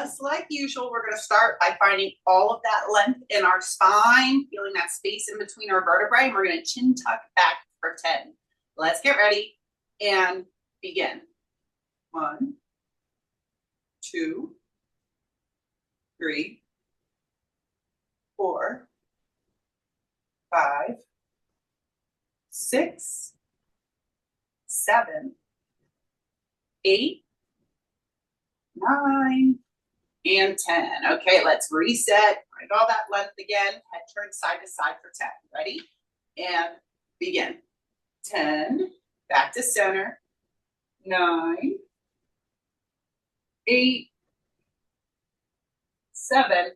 just like usual, we're going to start by finding all of that length in our spine, feeling that space in between our vertebrae, and we're going to chin tuck back for 10. Let's get ready and begin. 1, 2, 3, 4, 5, 6, 7, 8, 9, and 10. Okay, let's reset. Find all that length again. Head turn side to side for 10. Ready? And begin. 10, back to center. 9, 8, 7,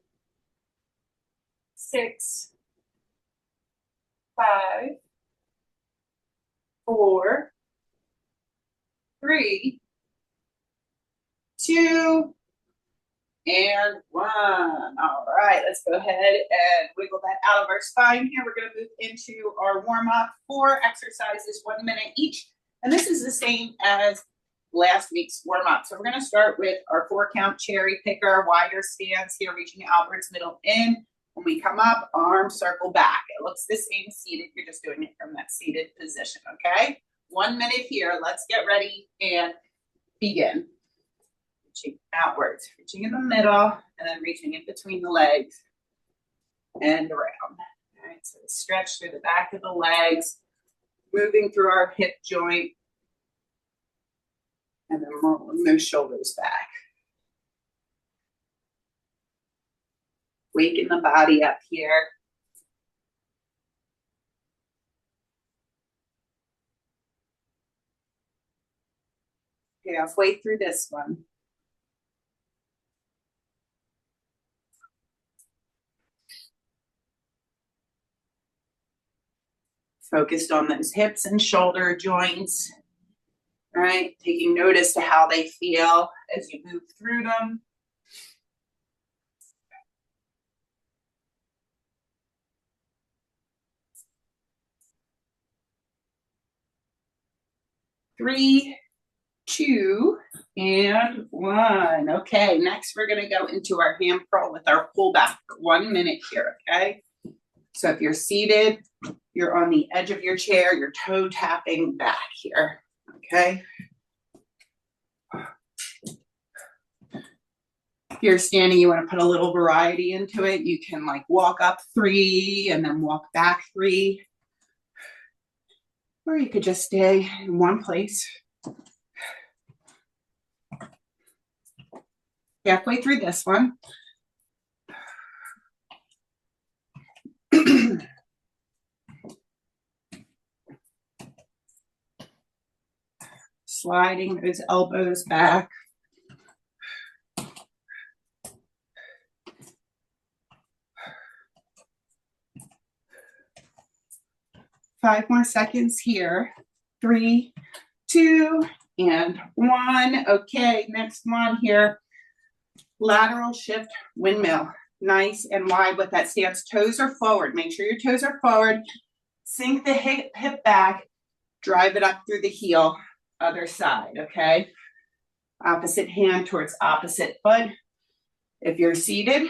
6, 5, 4, 3, 2, and 1. All right, let's go ahead and wiggle that out of our spine here. We're going to move into our warm-up. 4 exercises, 1 minute each. And this is the same as last week's warm-up. So we're going to start with our 4-count cherry picker, wider stance here, reaching outwards, middle in. When we come up, arm circle back. It looks the same seated. You're just doing it from that seated position, okay? 1 minute here. Let's get ready and begin. Reaching outwards, reaching in the middle, and then reaching in between the legs and around. All right, so stretch through the back of the legs, moving through our hip joint, and then rolling those shoulders back. Waking the body up here. Okay, halfway through this one. Focused on those hips and shoulder joints. All right, taking notice to how they feel as you move through them. Three, 2, and 1. Okay, next we're going to go into our hand curl with our pullback for 1 minute here, okay? So if you're seated, you're on the edge of your chair, you're toe tapping back here, okay? If you're standing, you want to put a little variety into it. You can like walk up 3 and then walk back 3. Or you could just stay in one place. Halfway through this one. Sliding those elbows back. Five more seconds here. 3, 2, and 1. Okay, next one here. Lateral shift windmill. Nice and wide with that stance. Toes are forward. Make sure your toes are forward. Sink the hip back. Drive it up through the heel. Other side, okay? Opposite hand towards opposite foot. If you're seated,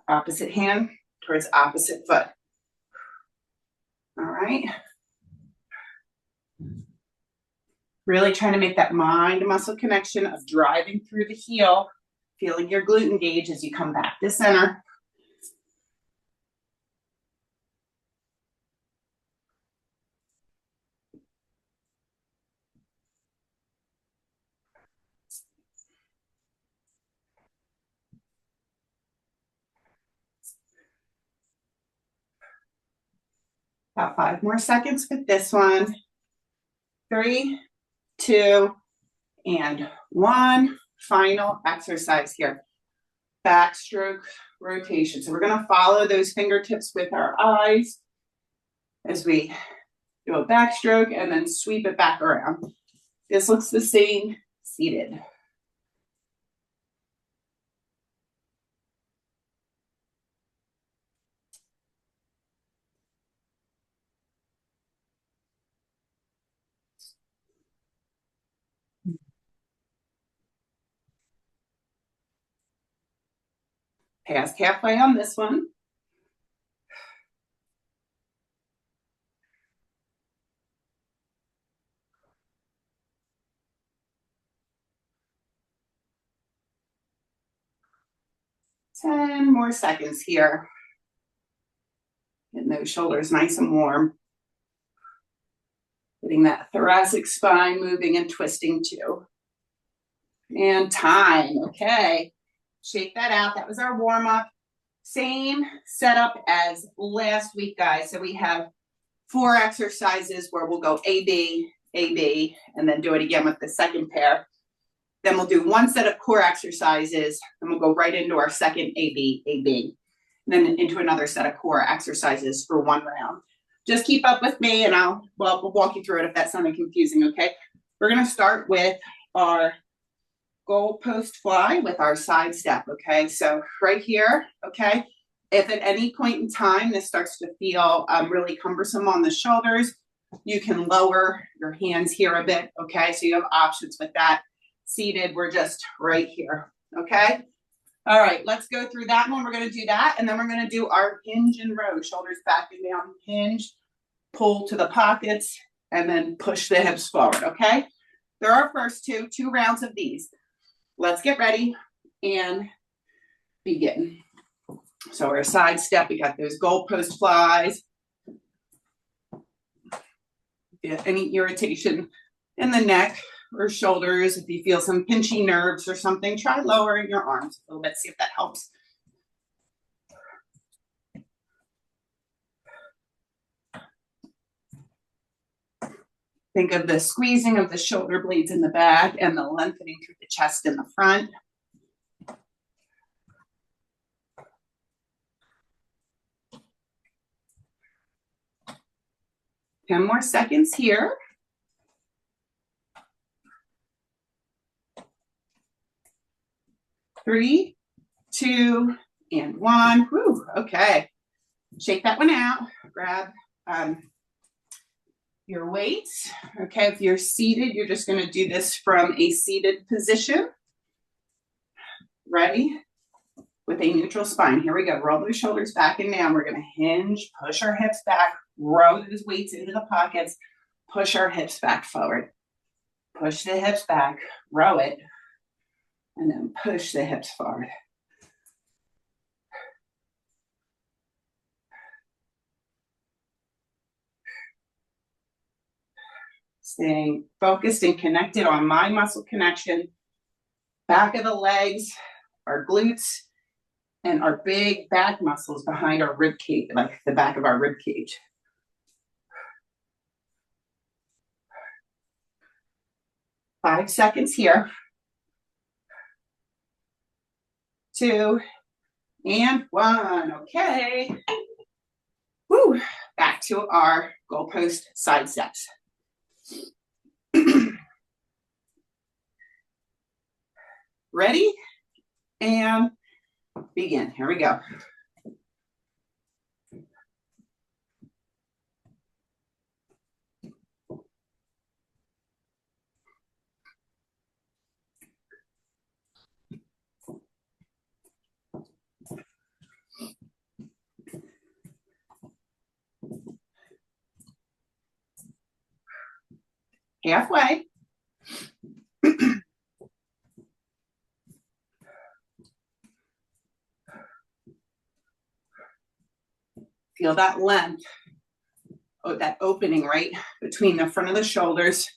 opposite hand towards opposite foot. All right. Really trying to make that mind-muscle connection of driving through the heel, feeling your glute engage as you come back to center. About 5 more seconds with this one. 3, 2, and 1. Final exercise here. Backstroke rotation. So we're going to follow those fingertips with our eyes as we do a backstroke and then sweep it back around. This looks the same seated. Past halfway on this one. Ten more seconds here. Getting those shoulders nice and warm. Getting that thoracic spine moving and twisting too. And time, okay. Shake that out. That was our warm up. Same setup as last week, guys. So we have 4 exercises where we'll go A, B, and then do it again with the second pair. Then we'll do 1 set of core exercises, and we'll go right into our second A, B, and then into another set of core exercises for 1 round. Just keep up with me, and we'll walk you through it if that's something confusing, okay? We're gonna start with our goal post fly with our side step, okay? So right here, okay? If at any point in time this starts to feel really cumbersome on the shoulders, you can lower your hands here a bit, okay? So you have options with that. Seated, we're just right here, okay? All right, let's go through that one. We're gonna do that, and then we're gonna do our hinge and row, shoulders back and down, hinge, pull to the pockets, and then push the hips forward, okay? There are our first two rounds of these. Let's get ready and begin. So our side step, we got those goalpost flies. If any irritation in the neck or shoulders, if you feel some pinchy nerves or something, try lowering your arms a little bit, see if that helps. Think of the squeezing of the shoulder blades in the back and the lengthening through the chest in the front. Ten more seconds here. 3, 2, and 1. Whew, okay. Shake that one out. Grab your weights. Okay, if you're seated, you're just going to do this from a seated position. Ready? With a neutral spine. Here we go. Roll those shoulders back and down. We're going to hinge, push our hips back, row those weights into the pockets, push our hips back forward. Push the hips back, row it, and then push the hips forward. Staying focused and connected on my muscle connection, back of the legs, our glutes, and our big back muscles behind our rib cage, like the back of our rib cage. Five seconds here. 2, and 1. Okay. Woo. Back to our goalpost side steps. Ready? And begin. Here we go. Halfway. Feel that length, that opening right between the front of the shoulders.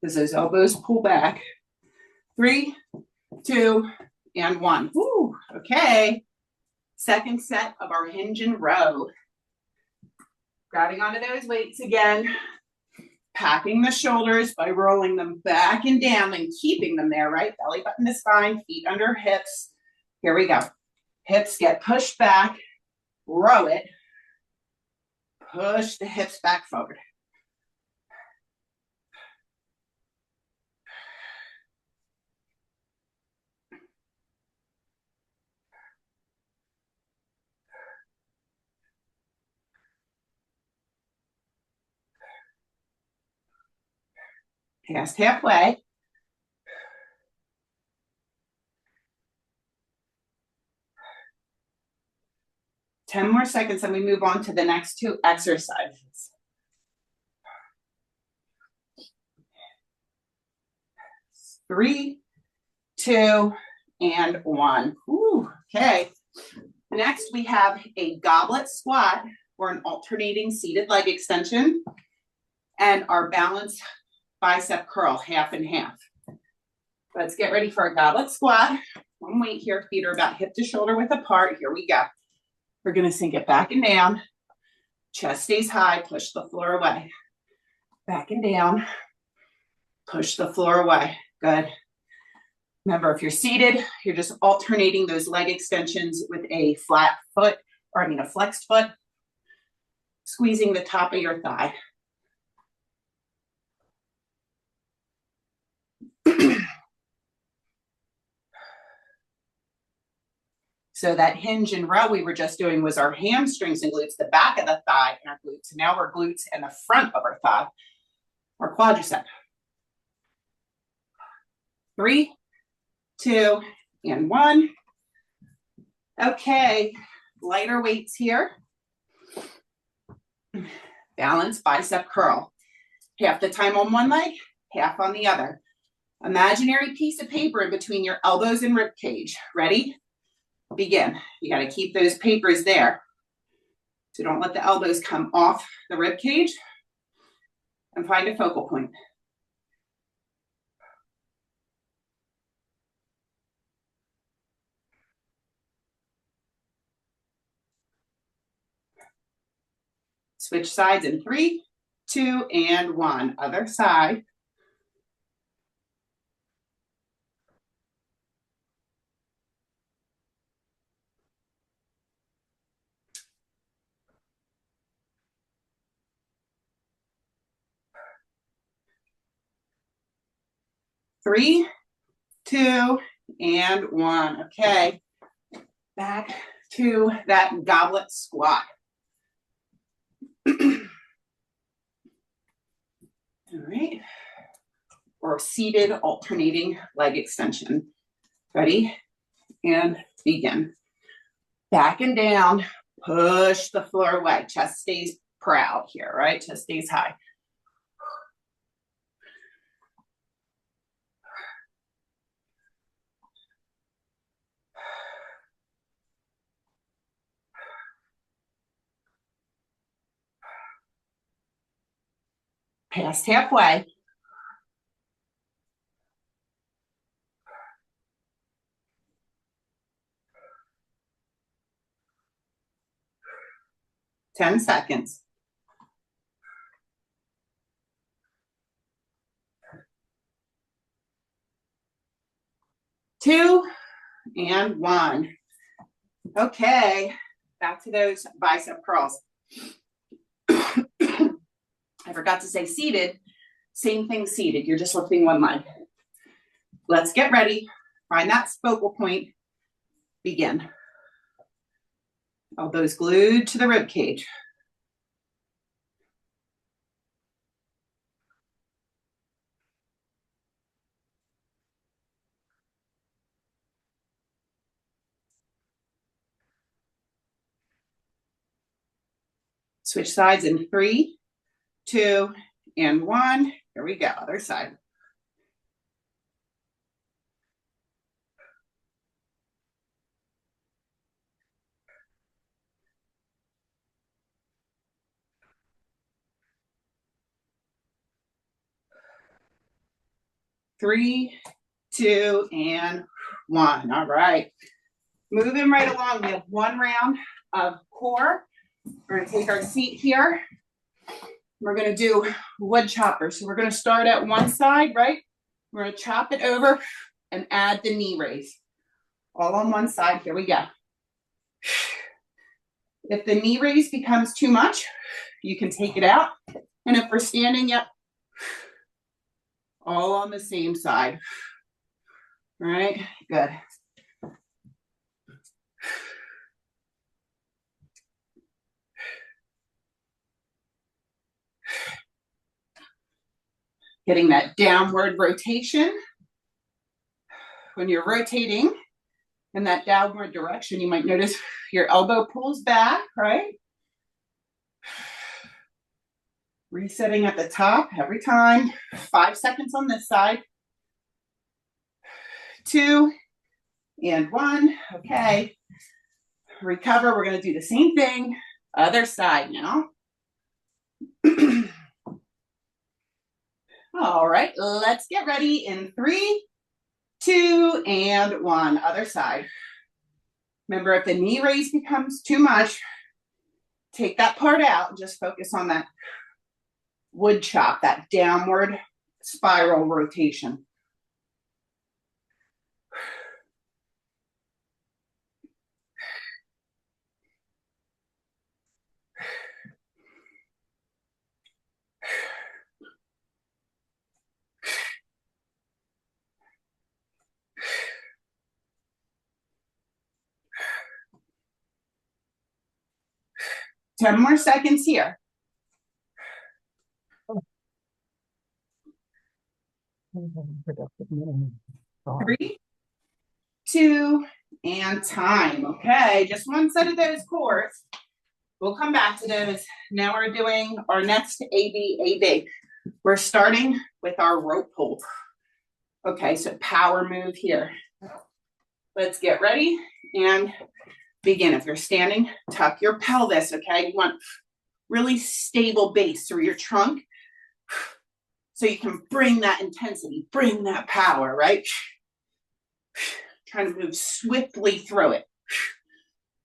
As those elbows pull back. 3, 2, and 1. Woo, okay. Second set of our hinge and row. Grabbing onto those weights again. Packing the shoulders by rolling them back and down and keeping them there, right? Belly button to spine, feet under hips. Here we go. Hips get pushed back, row it, push the hips back forward. Past halfway. 10 more seconds and we move on to the next two exercises. Three, two, and one. Ooh, okay. Next, we have a goblet squat or an alternating seated leg extension and our balanced bicep curl, half and half. Let's get ready for a goblet squat. One weight here, feet are about hip to shoulder width apart. Here we go. We're gonna sink it back and down. Chest stays high, push the floor away. Back and down, push the floor away. Good. Remember, if you're seated, you're just alternating those leg extensions with a flat foot, or I mean a flexed foot, squeezing the top of your thigh. So that hinge and row we were just doing was our hamstrings and glutes, the back of the thigh and our glutes. Now we're glutes and the front of our thigh, our quadricep. 3, 2, and 1. Okay, lighter weights here. Balance bicep curl. Half the time on one leg, half on the other. Imaginary piece of paper in between your elbows and rib cage. Ready? Begin. You got to keep those papers there. So don't let the elbows come off the rib cage and find a focal point. Switch sides in 3, 2, and 1. Other side. Three, 2, and 1. Okay. Back to that goblet squat. All right. Or seated alternating leg extension. Ready? And begin. Back and down. Push the floor away. Chest stays proud here, right? Chest stays high. Past halfway. Ten seconds. 2, and 1. Okay, back to those bicep curls. I forgot to say seated. Same thing seated. You're just lifting one leg. Let's get ready. Find that focal point. Begin. Elbows glued to the rib cage. Switch sides in 3, 2, and 1. Here we go. Other side. Three, 2, and 1. All right. Moving right along. We have one round of core. We're going to take our seat here. We're going to do wood chopper. So we're going to start at one side, right? We're going to chop it over and add the knee raise. All on one side. Here we go. If the knee raise becomes too much, you can take it out. And if we're standing, yep, all on the same side. All right, good. Getting that downward rotation. When you're rotating, in that downward direction, you might notice your elbow pulls back, right? Resetting at the top every time. 5 seconds on this side. 2 and 1. Okay. Recover. We're going to do the same thing. Other side now. All right. Let's get ready in 3, 2, and 1. Other side. Remember, if the knee raise becomes too much, take that part out and just focus on that wood chop, that downward spiral rotation. Ten more seconds here. 3, 2, and time. Okay, just one set of those cores. We'll come back to those. Now we're doing our next AB. We're starting with our rope pull. Okay, so power move here. Let's get ready and begin. If you're standing, tuck your pelvis, okay? You want really stable base through your trunk so you can bring that intensity, bring that power, right? Trying to move swiftly through it.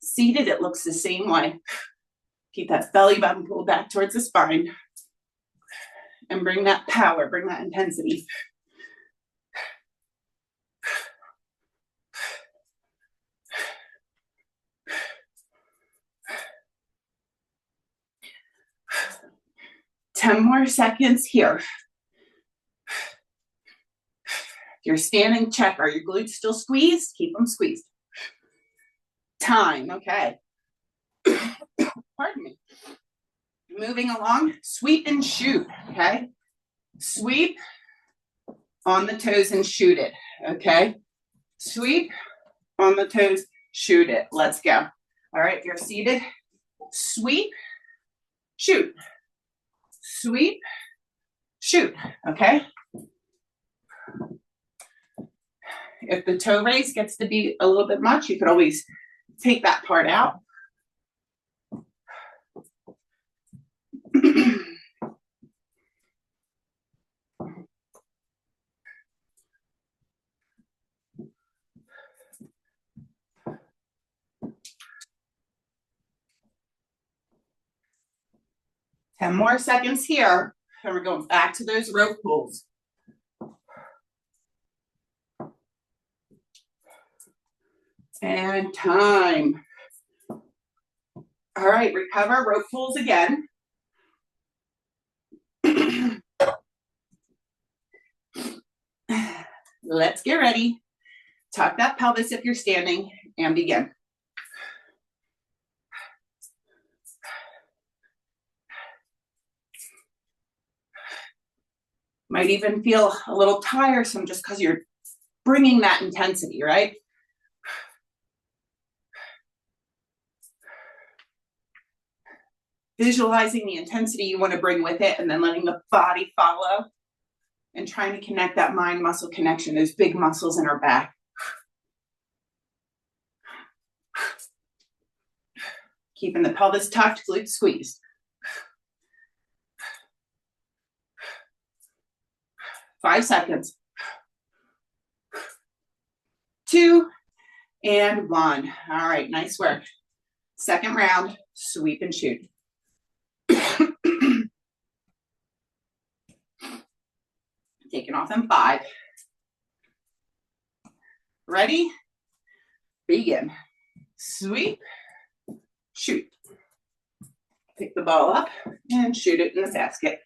Seated, it looks the same way. Keep that belly button pulled back towards the spine and bring that power, bring that intensity. Ten more seconds here. If you're standing, check. Are your glutes still squeezed? Keep them squeezed. Time, okay. Pardon me. Moving along, sweep and shoot, okay? Sweep on the toes and shoot it, okay? Sweep on the toes, shoot it. Let's go. All right, if you're seated, sweep, shoot. Sweep, shoot, okay? If the toe raise gets to be a little bit much, you could always take that part out. 10 more seconds here, and we're going back to those rope pulls. And time. All right, recover, rope pulls again. Let's get ready. Tuck that pelvis if you're standing and begin. Might even feel a little tiresome just because you're bringing that intensity, right? Visualizing the intensity you want to bring with it and then letting the body follow and trying to connect that mind-muscle connection, those big muscles in our back. Keeping the pelvis tucked, glutes squeezed. 5 seconds. 2 and 1. All right, nice work. Second round, sweep and shoot. Taking off in 5. Ready? Begin. Sweep, shoot. Pick the ball up and shoot it in the basket.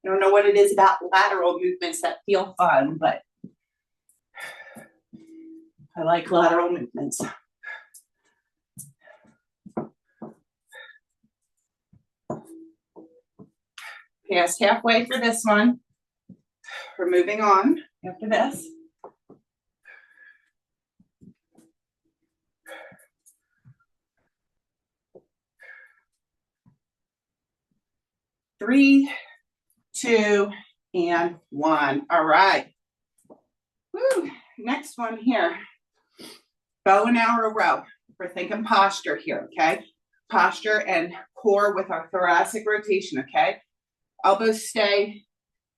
I don't know what it is about lateral movements that feel fun, but I like lateral movements. Past halfway for this one. We're moving on after this. Three, two, and one. All right. Woo. Next one here. Bow and arrow row. We're thinking posture here, okay? Posture and core with our thoracic rotation, okay? Elbows stay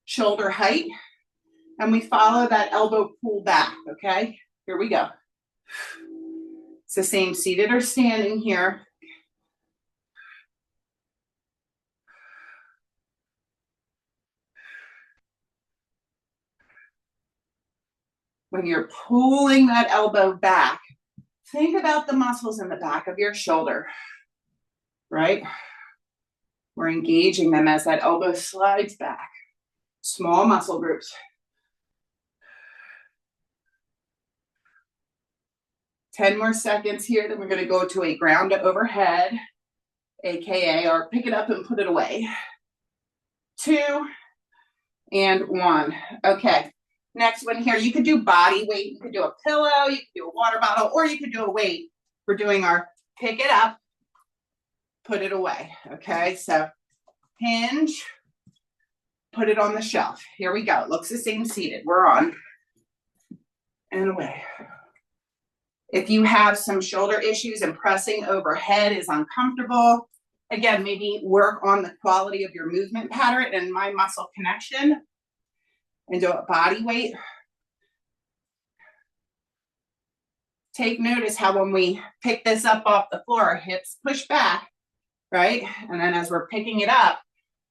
shoulder height, and we follow that elbow pull back, okay? Here we go. It's the same seated or standing here. When you're pulling that elbow back, think about the muscles in the back of your shoulder, right? We're engaging them as that elbow slides back. Small muscle groups. 10 more seconds here, then we're gonna go to a ground to overhead, AKA, or pick it up and put it away. 2 and 1. Okay, next one here, you could do body weight, you could do a pillow, you could do a water bottle, or you could do a weight. We're doing our pick it up, put it away, okay? So hinge, put it on the shelf. Here we go, it looks the same seated, we're on, and away. If you have some shoulder issues and pressing overhead is uncomfortable, again, maybe work on the quality of your movement pattern and my muscle connection and do a body weight. Take notice how when we pick this up off the floor, our hips push back, right? And then as we're picking it up,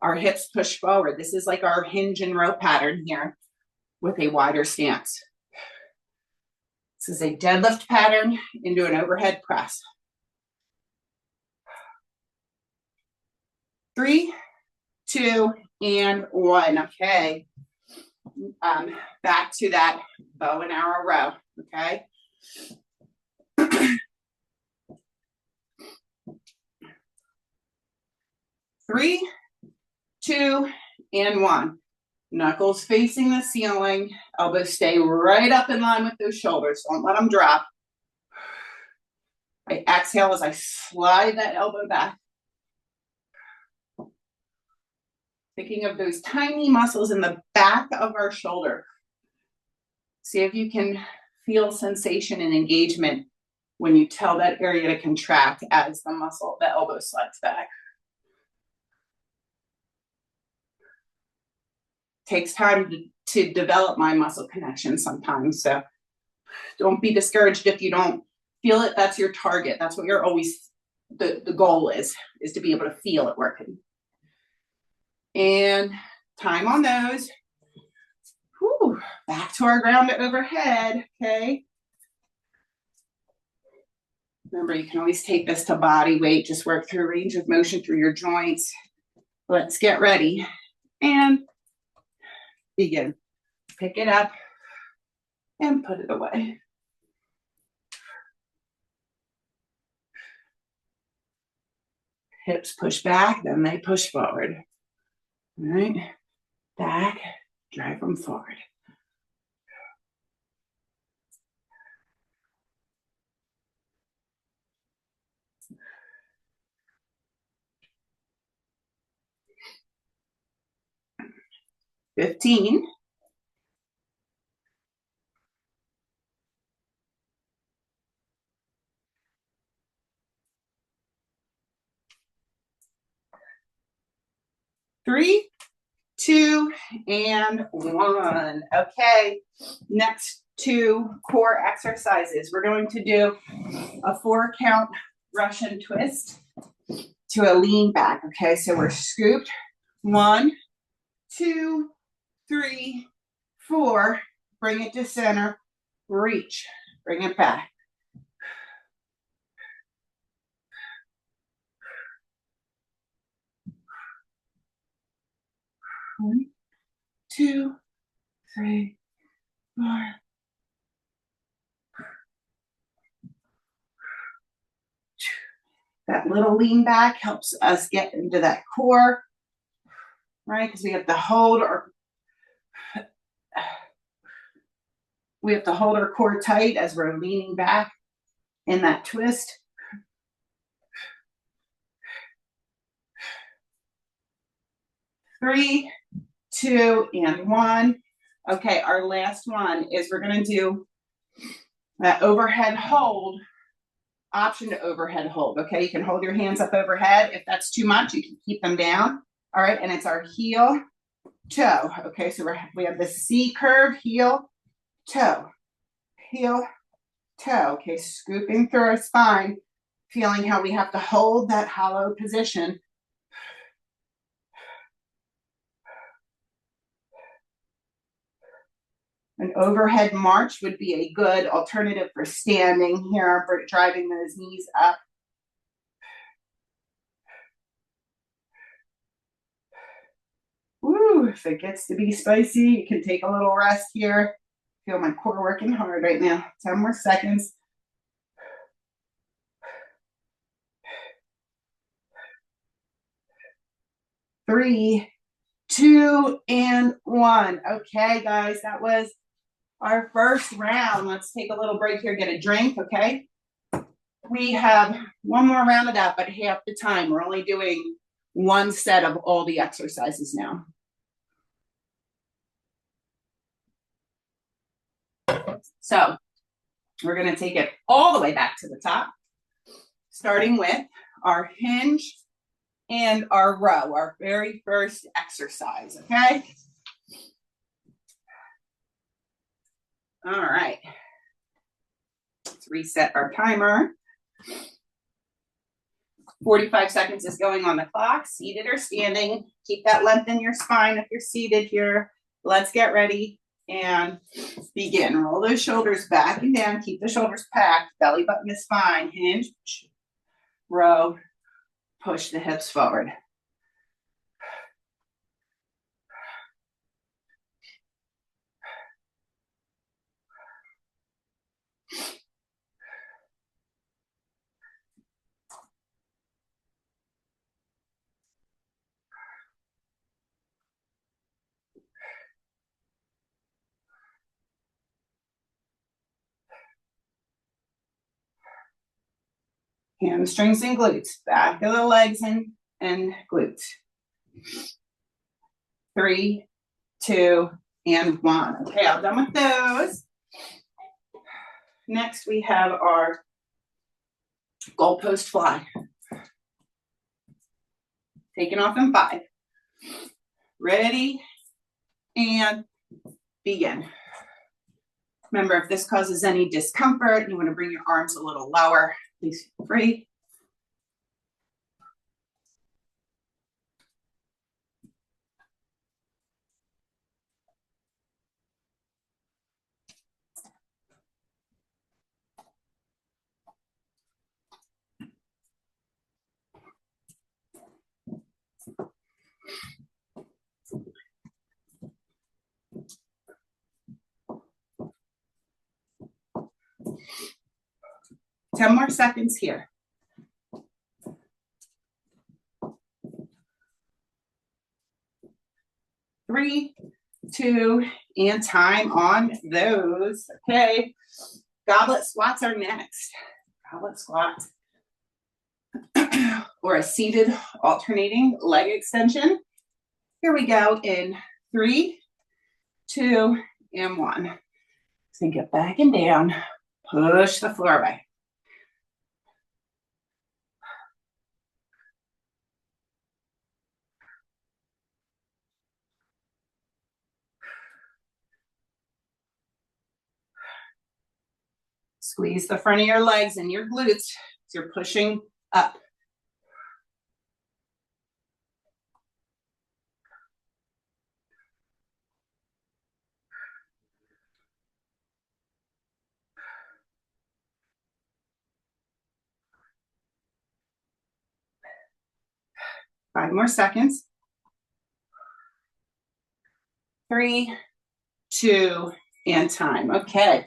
our hips push forward. This is like our hinge and row pattern here with a wider stance. This is a deadlift pattern into an overhead press. 3, 2, and 1. Okay. Back to that bow and arrow row. Okay. 3, 2, and 1. Knuckles facing the ceiling. Elbows stay right up in line with those shoulders. Don't let them drop. I exhale as I slide that elbow back. Thinking of those tiny muscles in the back of our shoulder. See if you can feel sensation and engagement when you tell that area to contract as the muscle, the elbow slides back. Takes time to develop my muscle connection sometimes, so don't be discouraged if you don't feel it. That's your target. That's what you're always, the goal is to be able to feel it working. And time on those. Whew, back to our ground to overhead, okay? Remember, you can always take this to body weight, just work through range of motion through your joints. Let's get ready and begin. Pick it up and put it away. Hips push back, then they push forward. All right, back, drive them forward. $15. 3, 2, and 1. Okay, next 2 core exercises. We're going to do a 4-count Russian twist to a lean back. Okay, so we're scooped. 1, 2, 3, 4. Bring it to center. Reach. Bring it back. 1, 2, 3, 4. That little lean back helps us get into that core. right? Because we have to hold our core tight as we're leaning back in that twist. 3, 2, and 1. Okay, our last one is we're gonna do that overhead hold, option to overhead hold. Okay, you can hold your hands up overhead. If that's too much, you can keep them down. All right, and it's our heel, toe. Okay, so we have the C curve, heel, toe, heel, toe. Okay, scooping through our spine, feeling how we have to hold that hollow position. An overhead march would be a good alternative for standing here, for driving those knees up. Woo, if it gets to be spicy, you can take a little rest here. Feel my core working hard right now. 10 more seconds. 3, 2, and 1. Okay, guys, that was our first round. Let's take a little break here, get a drink, okay? We have one more round of that, but half the time. We're only doing one set of all the exercises now. So we're going to take it all the way back to the top, starting with our hinge and our row, our very first exercise, okay? All right. Let's reset our timer. 45 seconds is going on the clock, seated or standing. Keep that length in your spine if you're seated here. Let's get ready and begin. Roll those shoulders back and down. Keep the shoulders packed. Belly button is fine. Hinge, row, push the hips forward. Hamstrings and glutes. Back of the legs and glutes. 3, 2, and 1. Okay, all done with those. Next, we have our goalpost fly. Taking off in 5. Ready, and begin. Remember, if this causes any discomfort, you want to bring your arms a little lower. Please feel free. Ten more seconds here. 3, 2, and time on those. Okay, goblet squats are next. Goblet squat or a seated alternating leg extension. Here we go in 3, 2, and 1. Sink it back and down. Push the floor away. Squeeze the front of your legs and your glutes as you're pushing up. Five more seconds. 3, 2, and time. Okay,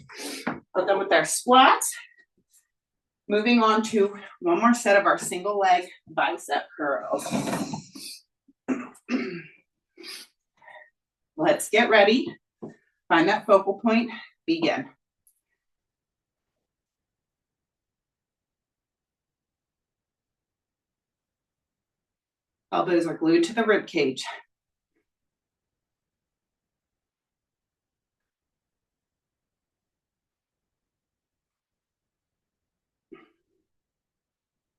we're done with our squats. Moving on to one more set of our single leg bicep curls. Let's get ready. Find that focal point, begin. Elbows are glued to the rib cage.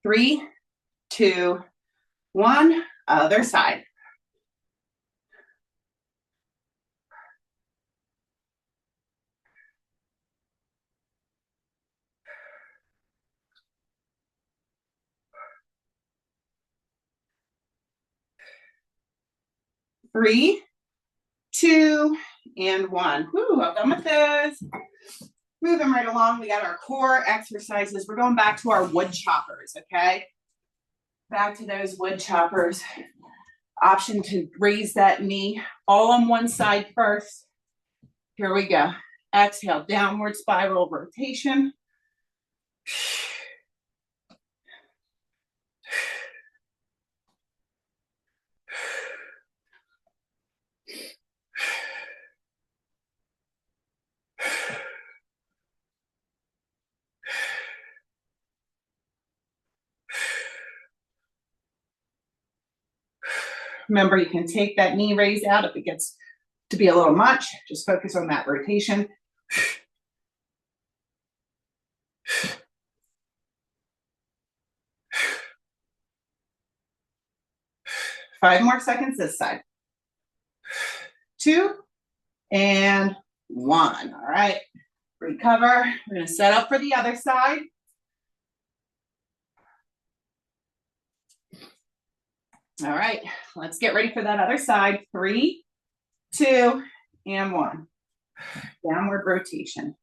Three, two, one, other side. Three, two, and one. Woo, I'm done with those. Moving right along, we got our core exercises. We're going back to our wood choppers, okay? Back to those wood choppers. Option to raise that knee all on one side first. Here we go. Exhale, downward spiral rotation. Remember, you can take that knee raise out if it gets to be a little much. Just focus on that rotation. 5 more seconds this side. 2 and 1. All right, recover. We're gonna set up for the other side. All right, let's get ready for that other side. 3, 2, and 1. Downward rotation.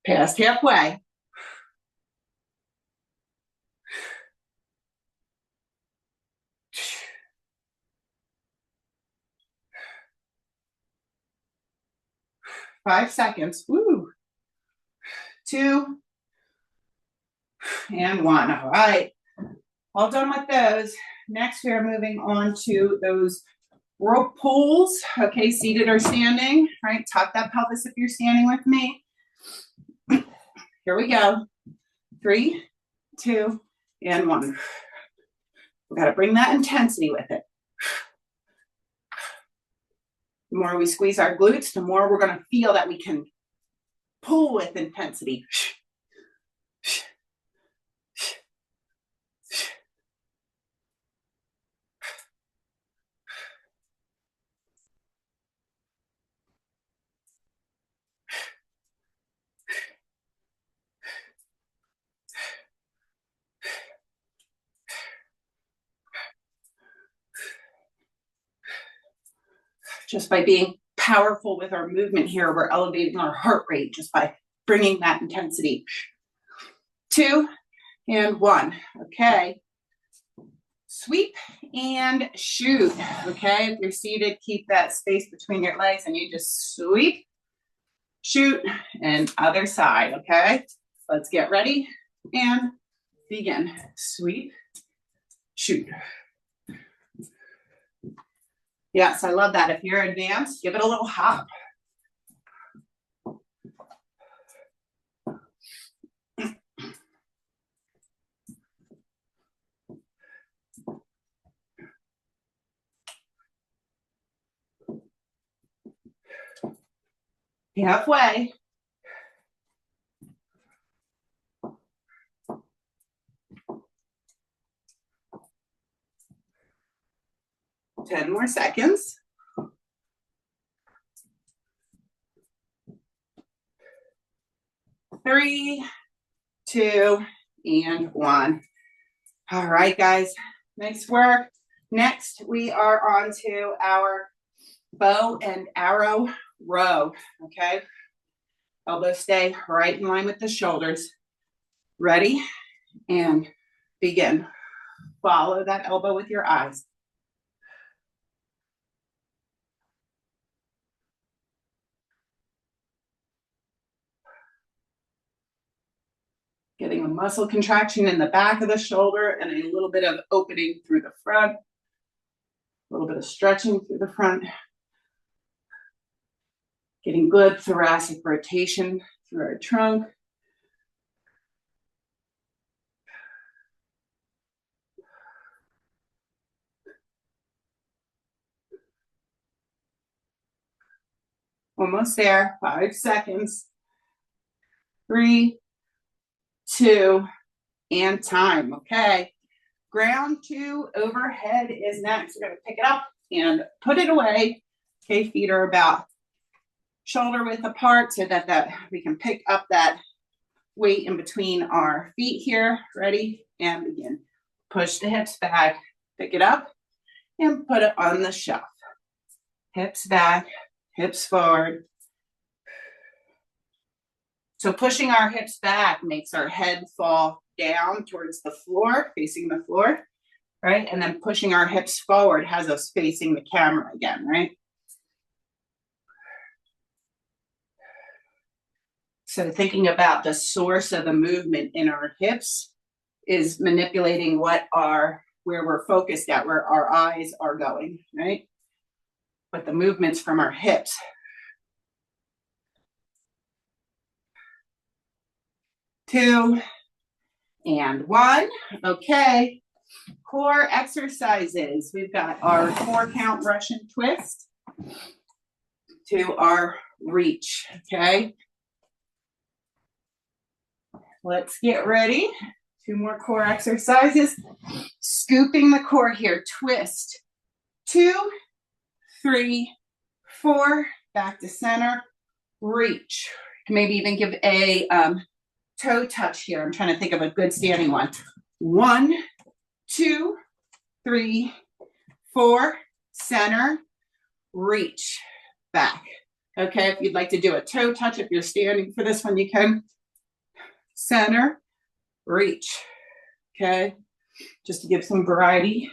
Past halfway. Five seconds. Woo. 2 and 1. All right. All done with those. Next, we are moving on to those rope pulls. Okay, seated or standing. Right, tuck that pelvis if you're standing with me. Here we go. 3, 2, and 1. We got to bring that intensity with it. The more we squeeze our glutes, the more we're going to feel that we can pull with intensity. Just by being powerful with our movement here, we're elevating our heart rate just by bringing that intensity. 2 and 1. Okay. Sweep and shoot. Okay. If you're seated, keep that space between your legs and you just sweep, shoot, and other side. Okay. Let's get ready and begin. Sweep, shoot. Yes, I love that. If you're advanced, give it a little hop. Halfway. Ten more seconds. 3, 2, and 1. All right, guys, nice work. Next, we are on to our bow and arrow row, okay? Elbows stay right in line with the shoulders. Ready? And begin. Follow that elbow with your eyes. Getting a muscle contraction in the back of the shoulder and a little bit of opening through the front. A little bit of stretching through the front. Getting good thoracic rotation through our trunk. Almost there, 5 seconds. 3, 2, and time, okay. Ground 2 overhead is next. We're gonna pick it up and put it away. Okay, feet are about shoulder width apart so that we can pick up that weight in between our feet here. Ready? And begin. Push the hips back, pick it up, and put it on the shelf. Hips back, hips forward. So pushing our hips back makes our head fall down towards the floor, facing the floor, right? And then pushing our hips forward has us facing the camera again, right? So thinking about the source of the movement in our hips is manipulating where we're focused at, where our eyes are going, right? But the movement's from our hips. Two, and one. Okay, core exercises. We've got our 4-count Russian twist to our reach, okay? Let's get ready. 2 more core exercises. Scooping the core here, twist. 2, 3, 4, back to center, reach. Maybe even give a toe touch here. I'm trying to think of a good standing one. 1, 2, 3, 4, center, reach, back. Okay, if you'd like to do a toe touch, if you're standing for this one, you can. Center, reach. Okay, just to give some variety.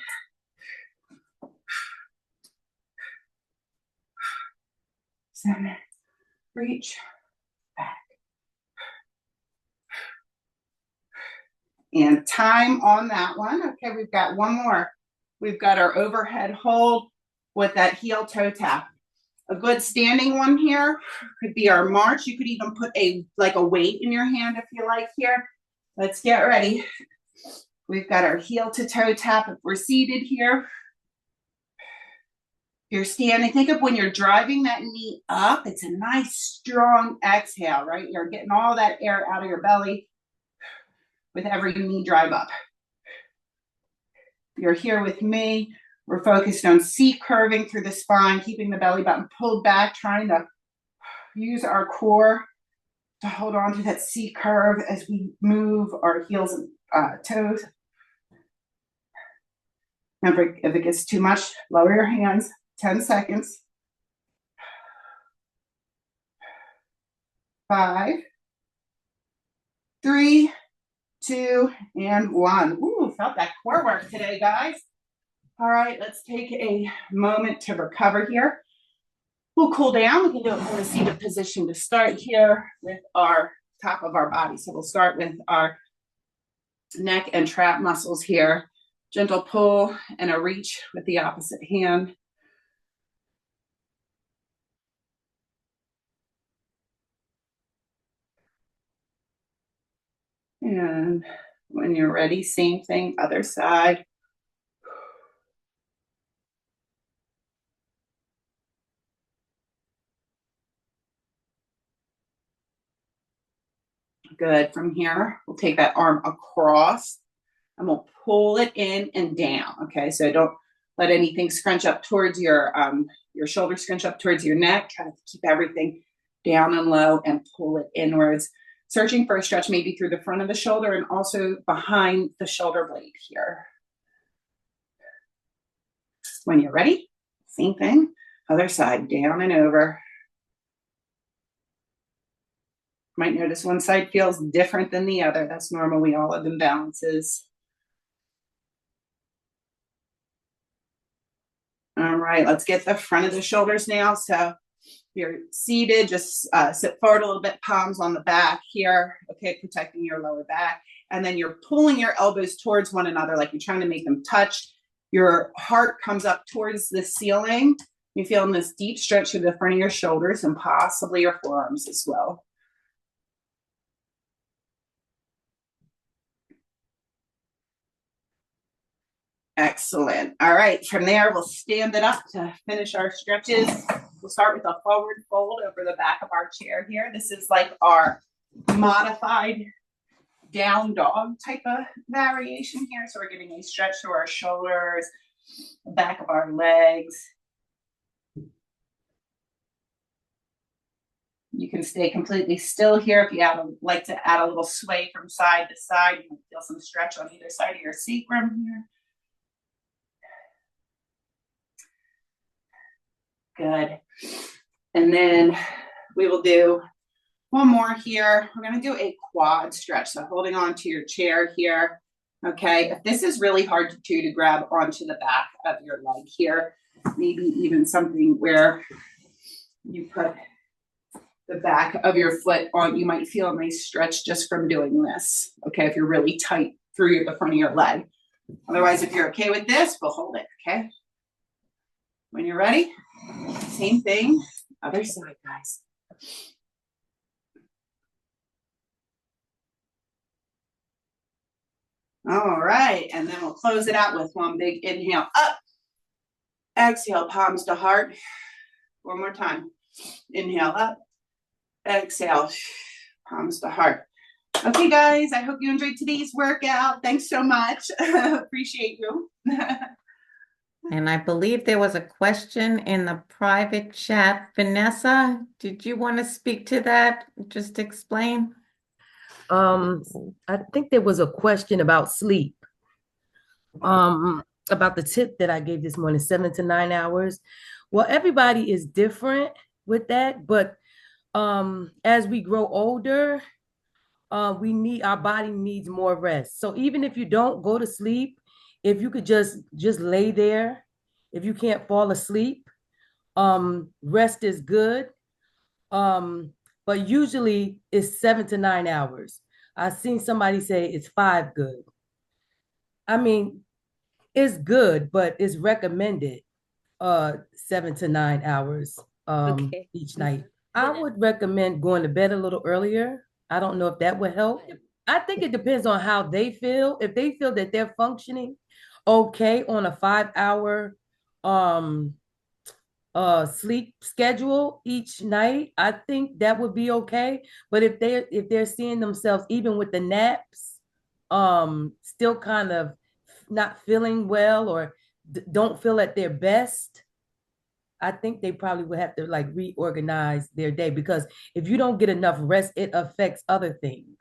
Center, reach, back. And time on that one. Okay, we've got one more. We've got our overhead hold with that heel toe tap. A good standing one here could be our march. You could even put a weight in your hand if you like here. Let's get ready. We've got our heel to toe tap if we're seated here. You're standing, think of when you're driving that knee up, it's a nice strong exhale, right? You're getting all that air out of your belly with every knee drive up. You're here with me. We're focused on C curving through the spine, keeping the belly button pulled back, trying to use our core to hold on to that C curve as we move our heels and toes. Remember, if it gets too much, lower your hands. 10 seconds. 5, 3, 2, and 1. Ooh, felt that core work today, guys. All right, let's take a moment to recover here. We'll cool down. We can do it from a seated position to start here with our top of our body. So we'll start with our neck and trap muscles here. Gentle pull and a reach with the opposite hand. And when you're ready, same thing, other side. Good. From here, we'll take that arm across and we'll pull it in and down. Okay, so don't let anything scrunch up towards your shoulder, scrunch up towards your neck. Try to keep everything down and low and pull it inwards. Searching for a stretch maybe through the front of the shoulder and also behind the shoulder blade here. When you're ready, same thing, other side, down and over. Might notice one side feels different than the other. That's normal. We all have imbalances. All right, let's get the front of the shoulders now. So you're seated, just sit forward a little bit, palms on the back here, okay, protecting your lower back. And then you're pulling your elbows towards one another, like you're trying to make them touch. Your heart comes up towards the ceiling. You're feeling this deep stretch through the front of your shoulders and possibly your forearms as well. Excellent. All right, from there, we'll stand it up to finish our stretches. We'll start with a forward fold over the back of our chair here. This is like our modified down dog type of variation here. So we're getting a stretch through our shoulders, the back of our legs. You can stay completely still here. If you like to add a little sway from side to side, you can feel some stretch on either side of your sacrum here. Good. And then we will do one more here. We're going to do a quad stretch. So holding on to your chair here. Okay. If this is really hard to do, to grab onto the back of your leg here, maybe even something where you put the back of your foot on, you might feel a nice stretch just from doing this. Okay. If you're really tight through the front of your leg. Otherwise, if you're okay with this, we'll hold it. Okay. When you're ready, same thing, other side, guys. All right, and then we'll close it out with one big inhale up. Exhale, palms to heart. One more time. Inhale up. Exhale, palms to heart. Okay, guys, I hope you enjoyed today's workout. Thanks so much. Appreciate you. And I believe there was a question in the private chat. Vanessa, did you want to speak to that? Just explain. I think there was a question about sleep. About the tip that I gave this morning, 7 to 9 hours. Well, everybody is different with that, but as we grow older, our body needs more rest. So even if you don't go to sleep, if you could just lay there, if you can't fall asleep, rest is good. But usually it's 7 to 9 hours. I've seen somebody say it's 5 good. I mean, it's good, but it's recommended 7 to 9 hours each night. I would recommend going to bed a little earlier. I don't know if that would help. I think it depends on how they feel. If they feel that they're functioning okay on a 5-hour sleep schedule each night, I think that would be okay. But if they're seeing themselves, even with the naps, still kind of not feeling well or don't feel at their best, I think they probably would have to like reorganize their day, because if you don't get enough rest, it affects other things.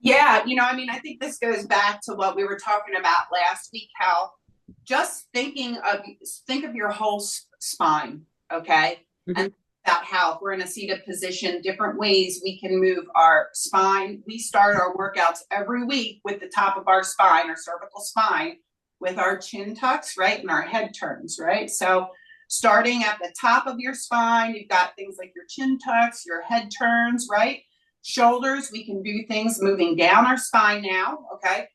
Yeah, I mean, I think this goes back to what we were talking about last week, how just think of your whole spine, okay? Mm-hmm. And about how if we're in a seated position, different ways we can move our spine. We start our workouts every week with the top of our spine, our cervical spine, with our chin tucks, right? And our head turns, right? So starting at the top of your spine, you've got things like your chin tucks, your head turns, right? Shoulders, we can do things moving down our spine now, okay?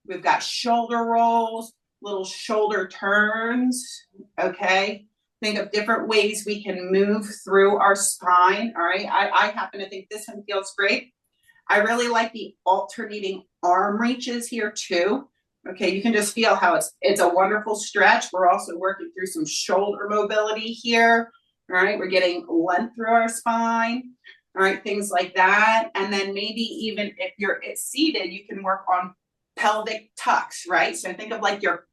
We've got shoulder rolls, little shoulder turns, okay? Think of different ways we can move through our spine, all right? I happen to think this one feels great. I really like the alternating arm reaches here too. Okay, you can just feel how it's a wonderful stretch. We're also working through some shoulder mobility here, all right? We're getting length through our spine, all right? Things like that. And then maybe even if you're seated, you can work on pelvic tucks, right? So think of like you're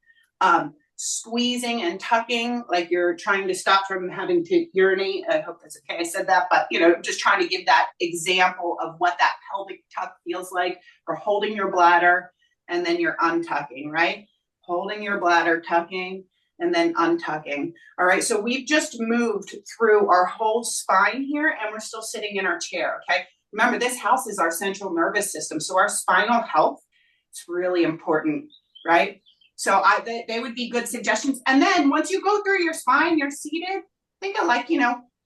squeezing and tucking, like you're trying to stop from having to urinate. I hope that's okay. I said that, but just trying to give that example of what that pelvic tuck feels like. Or holding your bladder and then you're untucking, right? Holding your bladder, tucking, and then untucking. All right, so we've just moved through our whole spine here, and we're still sitting in our chair, okay? Remember, this house is our central nervous system, so our spinal health is really important, right? So they would be good suggestions. And then once you go through your spine, you're seated, think of like,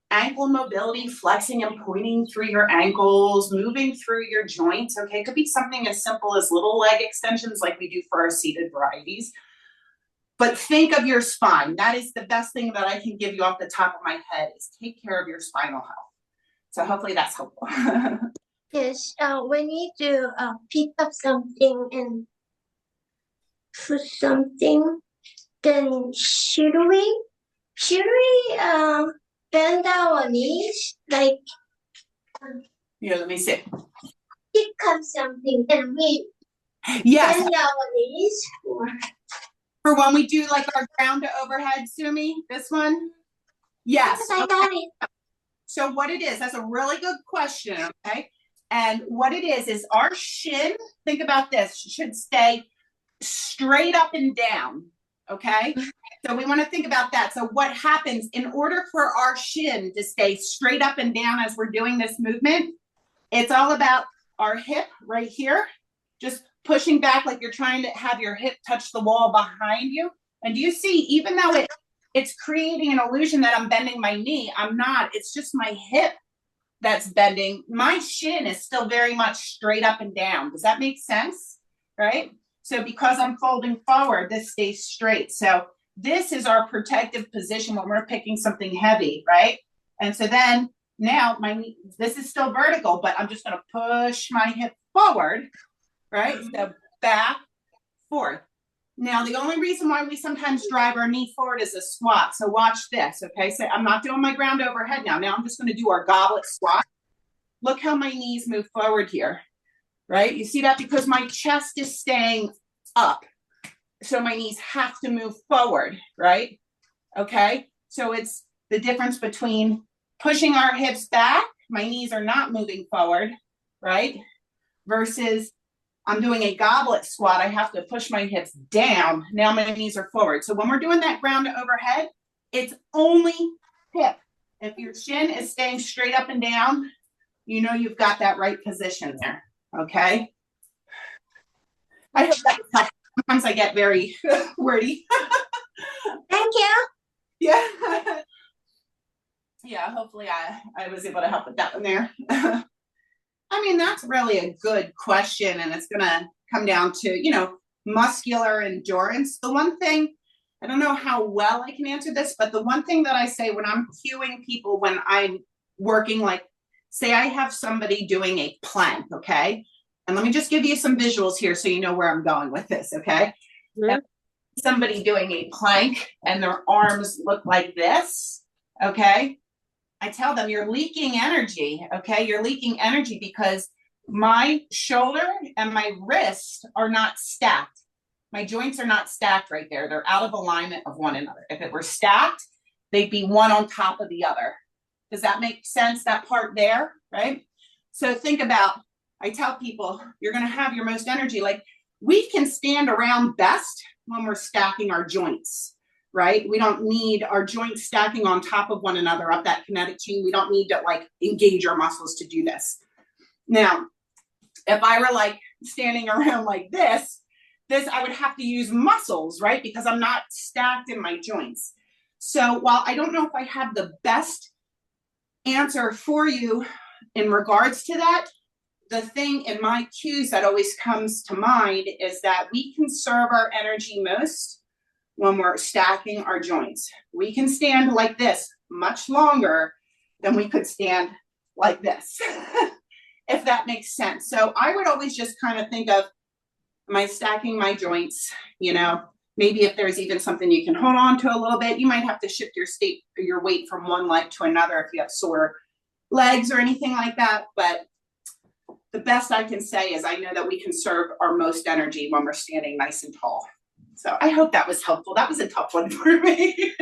ankle mobility, flexing and pointing through your ankles, moving through your joints, okay? It could be something as simple as little leg extensions like we do for our seated varieties. But think of your spine. That is the best thing that I can give you off the top of my head is take care of your spinal health. So hopefully that's helpful. Yes, we need to pick up something and put something. Then should we bend our knees like Here, let me see. pick up something and we Yes. bend our knees? For when we do like our ground to overhead, Sumi, this one? Yes. I got it. So what it is, that's a really good question, okay? And what it is our shin, think about this, should stay straight up and down, okay? So we want to think about that. So what happens in order for our shin to stay straight up and down as we're doing this movement, it's all about our hip right here, just pushing back like you're trying to have your hip touch the wall behind you. And do you see, even though it's creating an illusion that I'm bending my knee, I'm not. It's just my hip that's bending. My shin is still very much straight up and down. Does that make sense? Right? So because I'm folding forward, this stays straight. So this is our protective position when we're picking something heavy, right? And so then now this is still vertical, but I'm just going to push my hip forward, right? So back, forth. Now, the only reason why we sometimes drive our knee forward is a squat. So watch this, okay? So I'm not doing my ground overhead now. Now I'm just going to do our goblet squat. Look how my knees move forward here, right? You see that? Because my chest is staying up. So my knees have to move forward, right? Okay? So it's the difference between pushing our hips back, my knees are not moving forward, right? Versus I'm doing a goblet squat, I have to push my hips down. Now my knees are forward. So when we're doing that ground to overhead, it's only hip. If your shin is staying straight up and down, you know you've got that right position there, okay? I hope that was helpful. Sometimes I get very wordy. Thank you. Yeah. Yeah, hopefully I was able to help with that one there. I mean, that's really a good question, and it's going to come down to, muscular endurance. The one thing, I don't know how well I can answer this, but the one thing that I say when I'm cueing people when I'm working, like, say I have somebody doing a plank, okay? And let me just give you some visuals here so you know where I'm going with this, okay? Yeah. Somebody doing a plank and their arms look like this, okay? I tell them you're leaking energy, okay? You're leaking energy because my shoulder and my wrist are not stacked. My joints are not stacked right there. They're out of alignment of one another. If it were stacked, they'd be one on top of the other. Does that make sense, that part there, right? So think about, I tell people, you're gonna have your most energy. Like, we can stand around best when we're stacking our joints. Right? We don't need our joints stacking on top of one another up that kinetic chain. We don't need to engage our muscles to do this. Now, if I were standing around like this, I would have to use muscles, right? Because I'm not stacked in my joints. So while I don't know if I have the best answer for you in regards to that, the thing in my cues that always comes to mind is that we conserve our energy most when we're stacking our joints. We can stand like this much longer than we could stand like this, if that makes sense. So I would always just kind of think of, am I stacking my joints? Maybe if there's even something you can hold on to a little bit, you might have to shift your weight from one leg to another if you have sore legs or anything like that. But the best I can say is I know that we conserve our most energy when we're standing nice and tall. So I hope that was helpful. That was a tough one for me.